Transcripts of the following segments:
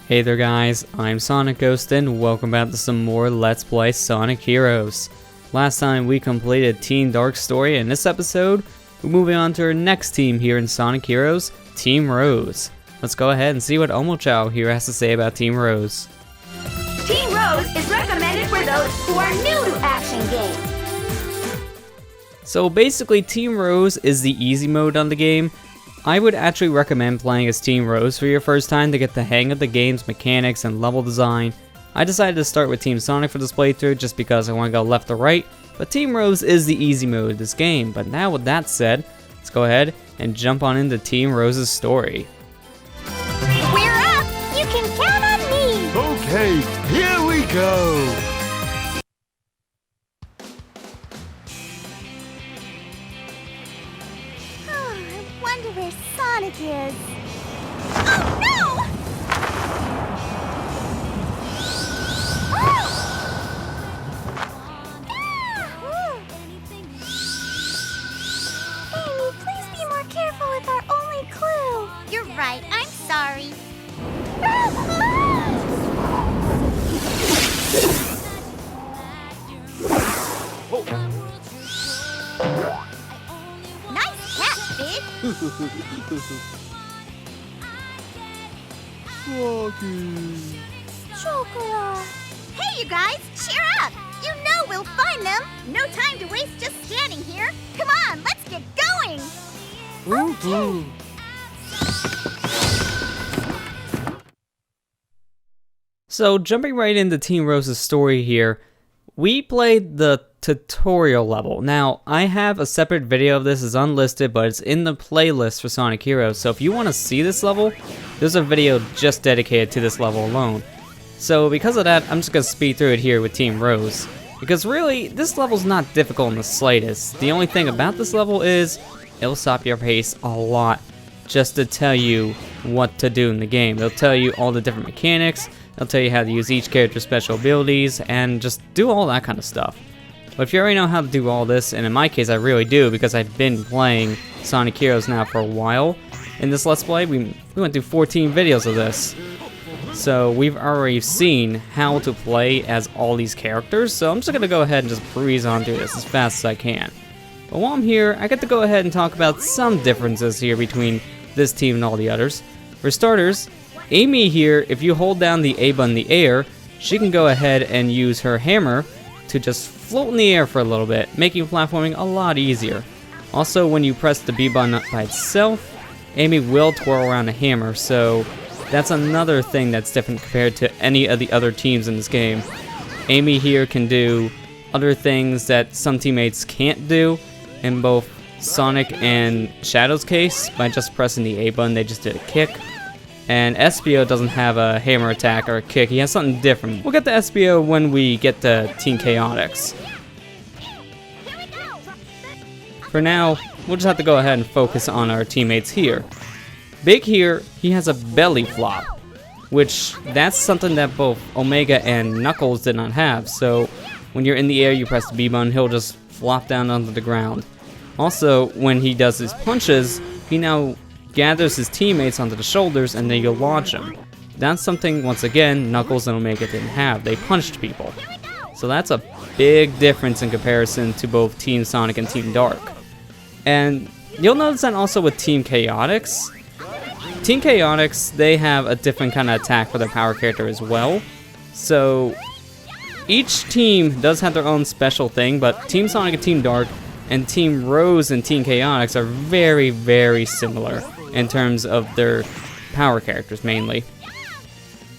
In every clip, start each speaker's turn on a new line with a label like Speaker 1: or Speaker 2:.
Speaker 1: Hey there guys, I'm SonicGhost and welcome back to some more Let's Play Sonic Heroes. Last time we completed Team Dark's story, and this episode we're moving on to our next team here in Sonic Heroes, Team Rose. Let's go ahead and see what Omochao here has to say about Team Rose.
Speaker 2: Team Rose is recommended for those who are new to action games.
Speaker 1: So basically Team Rose is the easy mode on the game. I would actually recommend playing as Team Rose for your first time to get the hang of the game's mechanics and level design. I decided to start with Team Sonic for this playthrough just because I want to go left to right, but Team Rose is the easy mode of this game. But now with that said, let's go ahead and jump on into Team Rose's story.
Speaker 2: We're up! You can count on me!
Speaker 3: Okay, here we go!
Speaker 2: I wonder where Sonic is. Oh no! Amy, please be more careful with our only clue. You're right, I'm sorry. Nice catch, Big.
Speaker 3: Froggy.
Speaker 2: Chocola. Hey, you guys, cheer up! You know we'll find them. No time to waste just standing here. Come on, let's get going. Okay.
Speaker 1: So jumping right into Team Rose's story here, we played the tutorial level. Now, I have a separate video of this, it's unlisted, but it's in the playlist for Sonic Heroes. So if you want to see this level, there's a video just dedicated to this level alone. So because of that, I'm just going to speed through it here with Team Rose. Because really, this level's not difficult in the slightest. The only thing about this level is, it'll stop your pace a lot just to tell you what to do in the game. It'll tell you all the different mechanics, it'll tell you how to use each character's special abilities, and just do all that kind of stuff. But if you already know how to do all this, and in my case I really do because I've been playing Sonic Heroes now for a while, in this Let's Play we went through 14 videos of this. So we've already seen how to play as all these characters, so I'm just going to go ahead and just breeze on through this as fast as I can. But while I'm here, I get to go ahead and talk about some differences here between this team and all the others. For starters, Amy here, if you hold down the A button in the air, she can go ahead and use her hammer to just float in the air for a little bit, making platforming a lot easier. Also, when you press the B button by itself, Amy will twirl around the hammer, so that's another thing that's different compared to any of the other teams in this game. Amy here can do other things that some teammates can't do in both Sonic and Shadow's case. By just pressing the A button, they just did a kick. And Espio doesn't have a hammer attack or a kick, he has something different. We'll get to Espio when we get to Team Chaotix. For now, we'll just have to go ahead and focus on our teammates here. Big here, he has a belly flop, which that's something that both Omega and Knuckles did not have. So when you're in the air, you press the B button, he'll just flop down onto the ground. Also, when he does his punches, he now gathers his teammates onto the shoulders and then you'll launch him. That's something, once again, Knuckles and Omega didn't have. They punched people. So that's a big difference in comparison to both Team Sonic and Team Dark. And you'll notice that also with Team Chaotix. Team Chaotix, they have a different kind of attack for their power character as well. So each team does have their own special thing, but Team Sonic and Team Dark and Team Rose and Team Chaotix are very, very similar in terms of their power characters mainly.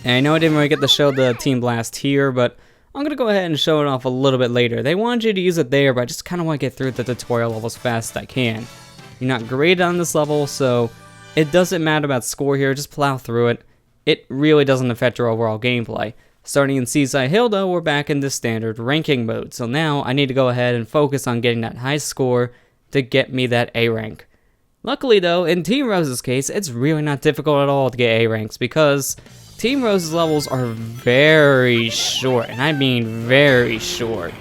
Speaker 1: And I know I didn't really get to show the Team Blast here, but I'm going to go ahead and show it off a little bit later. They wanted you to use it there, but I just kind of want to get through the tutorial level as fast as I can. You're not graded on this level, so it doesn't matter about score here, just plow through it. It really doesn't affect your overall gameplay. Starting in Seaside Hill though, we're back in the standard ranking mode, so now I need to go ahead and focus on getting that high score to get me that A rank. Luckily though, in Team Rose's case, it's really not difficult at all to get A ranks because Team Rose's levels are very short, and I mean very short.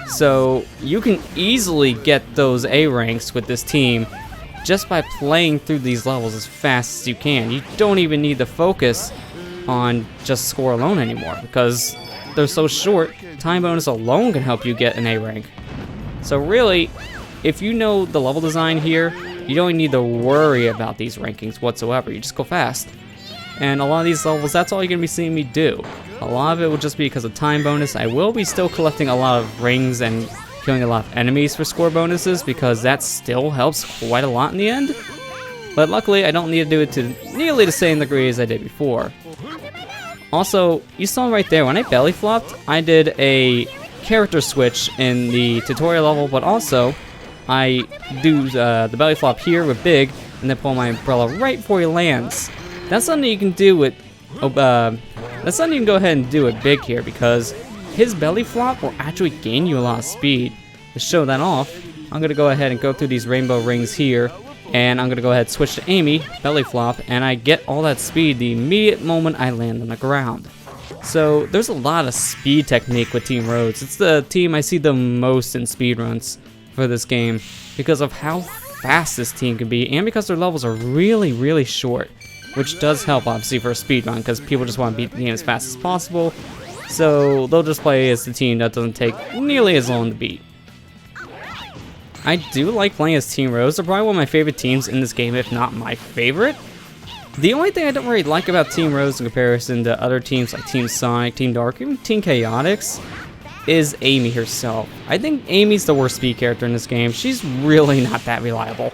Speaker 1: So you can easily get those A ranks with this team just by playing through these levels as fast as you can. You don't even need to focus on just score alone anymore because they're so short. Time bonus alone can help you get an A rank. So really, if you know the level design here, you don't need to worry about these rankings whatsoever. You just go fast. And a lot of these levels, that's all you're going to be seeing me do. A lot of it will just be because of time bonus. I will be still collecting a lot of rings and killing a lot of enemies for score bonuses because that still helps quite a lot in the end. But luckily, I don't need to do it to nearly the same degree as I did before. Also, you saw right there, when I belly flopped, I did a character switch in the tutorial level, but also I do the belly flop here with Big, and then pull my umbrella right before he lands. That's something you can do with, that's something you can go ahead and do with Big here, because his belly flop will actually gain you a lot of speed. To show that off, I'm going to go ahead and go through these rainbow rings here, and I'm going to go ahead and switch to Amy, belly flop, and I get all that speed the immediate moment I land on the ground. So there's a lot of speed technique with Team Rhodes. It's the team I see the most in speedruns for this game because of how fast this team can be, and because their levels are really, really short, which does help obviously for a speedrun because people just want to beat the game as fast as possible. So they'll just play as the team that doesn't take nearly as long to beat. I do like playing as Team Rose. They're probably one of my favorite teams in this game, if not my favorite. The only thing I don't really like about Team Rose in comparison to other teams like Team Sonic, Team Dark, even Team Chaotix is Amy herself. I think Amy's the worst speed character in this game. She's really not that reliable.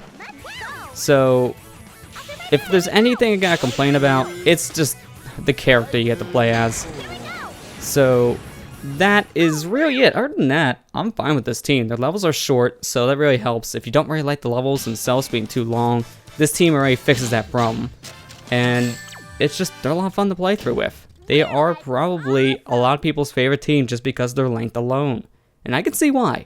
Speaker 1: So if there's anything I gotta complain about, it's just the character you have to play as. So that is really it. Other than that, I'm fine with this team. Their levels are short, so that really helps. If you don't really like the levels themselves being too long, this team already fixes that problem. And it's just, they're a lot of fun to play through with. They are probably a lot of people's favorite team just because of their length alone. And I can see why.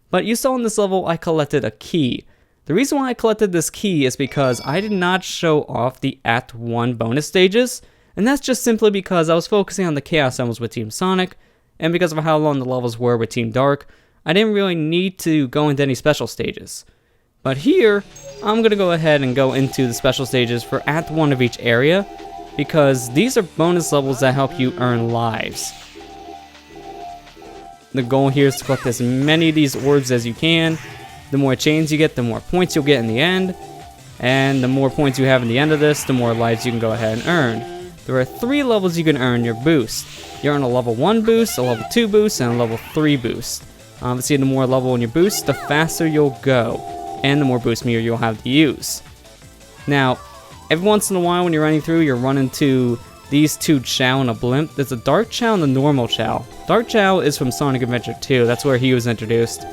Speaker 1: But you saw in this level, I collected a key. The reason why I collected this key is because I did not show off the Act 1 bonus stages. And that's just simply because I was focusing on the Chaos Emeralds with Team Sonic, and because of how long the levels were with Team Dark, I didn't really need to go into any special stages. But here, I'm going to go ahead and go into the special stages for Act 1 of each area, because these are bonus levels that help you earn lives. The goal here is to collect as many of these orbs as you can. The more chains you get, the more points you'll get in the end, and the more points you have in the end of this, the more lives you can go ahead and earn. There are 3 levels you can earn your boost. You earn a level 1 boost, a level 2 boost, and a level 3 boost. Obviously, the more level in your boost, the faster you'll go, and the more boost meter you'll have to use. Now, every once in a while when you're running through, you'll run into these 2 Chow and a Blimp. There's a Dark Chow and a normal Chow. Dark Chow is from Sonic Adventure 2, that's where he was introduced.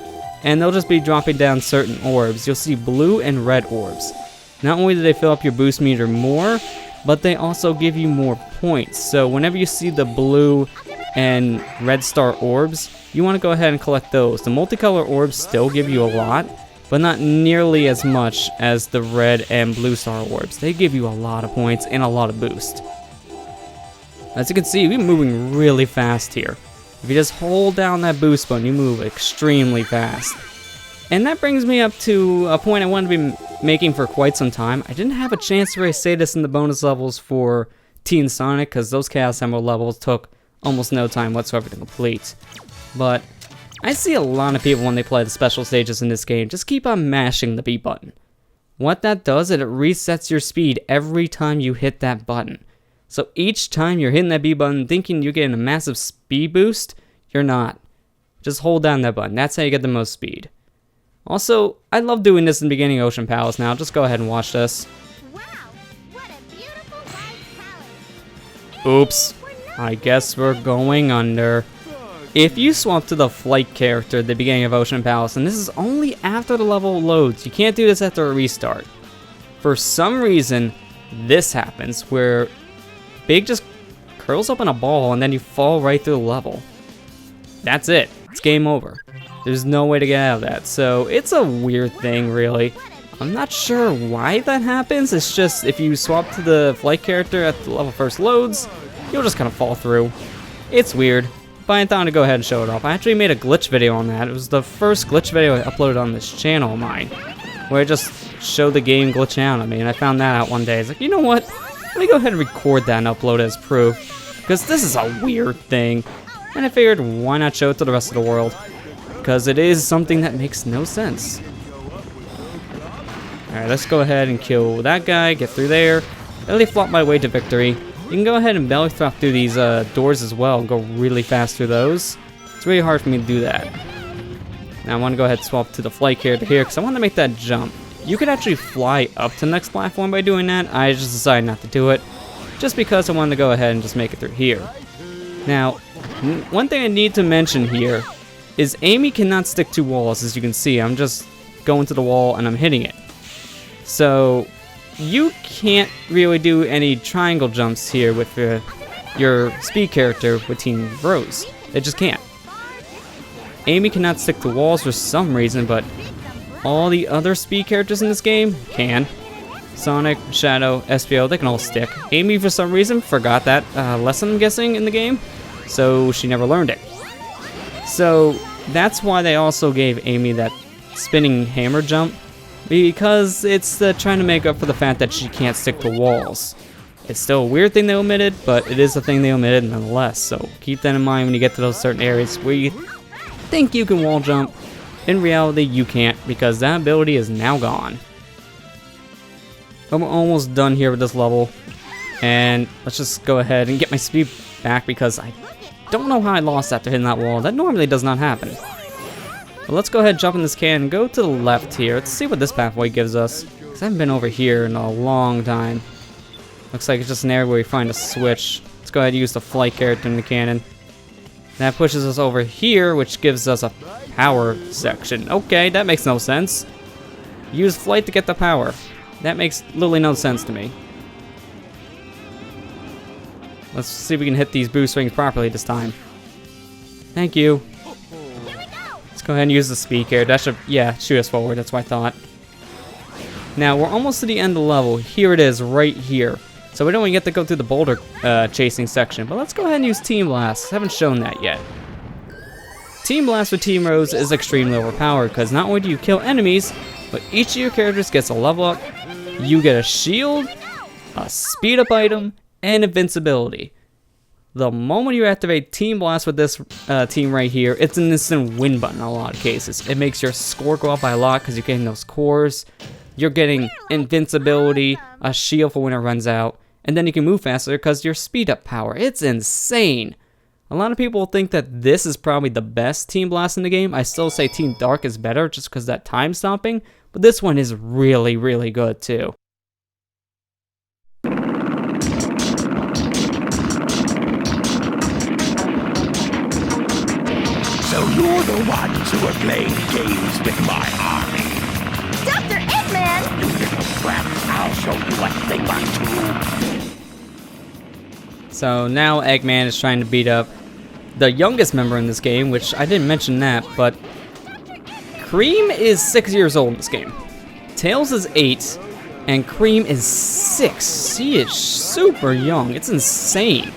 Speaker 1: And they'll just be dropping down certain orbs. You'll see blue and red orbs. Not only do they fill up your boost meter more, but they also give you more points. So whenever you see the blue and red star orbs, you want to go ahead and collect those. The multicolor orbs still give you a lot, but not nearly as much as the red and blue star orbs. They give you a lot of points and a lot of boost. As you can see, we're moving really fast here. If you just hold down that boost button, you move extremely fast. And that brings me up to a point I wanted to be making for quite some time. I didn't have a chance to really say this in the bonus levels for Team Sonic, because those Chaos Emerald levels took almost no time whatsoever to complete. But I see a lot of people when they play the special stages in this game just keep on mashing the B button. What that does is it resets your speed every time you hit that button. So each time you're hitting that B button thinking you're getting a massive speed boost, you're not. Just hold down that button. That's how you get the most speed. Also, I love doing this in the beginning of Ocean Palace now. Just go ahead and watch this.
Speaker 2: Wow, what a beautiful white palace.
Speaker 1: Oops. I guess we're going under. If you swap to the flight character at the beginning of Ocean Palace, and this is only after the level loads, you can't do this after a restart. For some reason, this happens where Big just curls up in a ball and then you fall right through the level. That's it. It's game over. There's no way to get out of that. So it's a weird thing, really. I'm not sure why that happens. It's just if you swap to the flight character at the level first loads, you'll just kind of fall through. It's weird. But I thought to go ahead and show it off. I actually made a glitch video on that. It was the first glitch video I uploaded on this channel of mine, where I just showed the game glitching out on me, and I found that out one day. I was like, you know what? Let me go ahead and record that and upload it as proof, because this is a weird thing. And I figured, why not show it to the rest of the world? Because it is something that makes no sense. Alright, let's go ahead and kill that guy, get through there. Belly flop my way to victory. You can go ahead and belly flop through these doors as well and go really fast through those. It's really hard for me to do that. Now I want to go ahead and swap to the flight character here because I want to make that jump. You could actually fly up to the next platform by doing that. I just decided not to do it, just because I wanted to go ahead and just make it through here. Now, one thing I need to mention here is Amy cannot stick to walls. As you can see, I'm just going to the wall and I'm hitting it. So you can't really do any triangle jumps here with your speed character with Team Rose. It just can't. Amy cannot stick to walls for some reason, but all the other speed characters in this game can. Sonic, Shadow, SPO, they can all stick. Amy, for some reason, forgot that lesson, I'm guessing, in the game, so she never learned it. So that's why they also gave Amy that spinning hammer jump, because it's trying to make up for the fact that she can't stick to walls. It's still a weird thing they omitted, but it is a thing they omitted nonetheless, so keep that in mind when you get to those certain areas where you think you can wall jump. In reality, you can't, because that ability is now gone. I'm almost done here with this level, and let's just go ahead and get my speed back, because I don't know how I lost after hitting that wall. That normally does not happen. But let's go ahead and jump in this can and go to the left here. Let's see what this pathway gives us, because I haven't been over here in a long time. Looks like it's just an area where we find a switch. Let's go ahead and use the flight character in the cannon. That pushes us over here, which gives us a power section. Okay, that makes no sense. Use flight to get the power. That makes literally no sense to me. Let's see if we can hit these boost rings properly this time. Thank you. Let's go ahead and use the speed character. That should, yeah, shoot us forward. That's what I thought. Now, we're almost to the end of the level. Here it is, right here. So we don't even get to go through the boulder chasing section, but let's go ahead and use Team Blast. I haven't shown that yet. Team Blast with Team Rose is extremely overpowered, because not only do you kill enemies, but each of your characters gets a level up. You get a shield, a speed up item, and invincibility. The moment you activate Team Blast with this team right here, it's an instant win button in a lot of cases. It makes your score go up by a lot because you're getting those cores. You're getting invincibility, a shield for when it runs out, and then you can move faster because your speed up power. It's insane. A lot of people think that this is probably the best Team Blast in the game. I still say Team Dark is better just because that time stopping, but this one is really, really good too.
Speaker 4: So you're the ones who are playing games with my army.
Speaker 2: Dr. Eggman!
Speaker 4: You little brats, I'll show you a thing or two.
Speaker 1: So now Eggman is trying to beat up the youngest member in this game, which I didn't mention that, but Cream is 6 years old in this game. Tails is 8, and Cream is 6. He is super young. It's insane.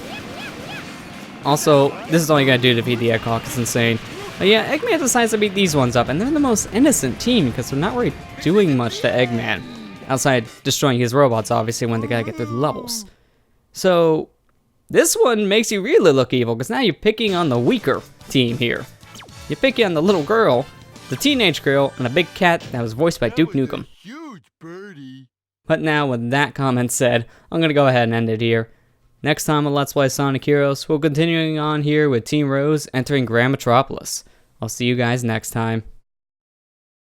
Speaker 1: Also, this is all you gotta do to beat the Egg Hawk. It's insane. But yeah, Eggman decides to beat these ones up, and they're the most innocent team because they're not really doing much to Eggman. Outside destroying his robots, obviously, when they gotta get through the levels. So, this one makes you really look evil, because now you're picking on the weaker team here. You're picking on the little girl, the teenage girl, and a big cat that was voiced by Duke Nukem.
Speaker 3: Huge birdie.
Speaker 1: But now, with that comment said, I'm gonna go ahead and end it here. Next time on Let's Play Sonic Heroes, we'll continuing on here with Team Rose entering Grand Metropolis. I'll see you guys next time.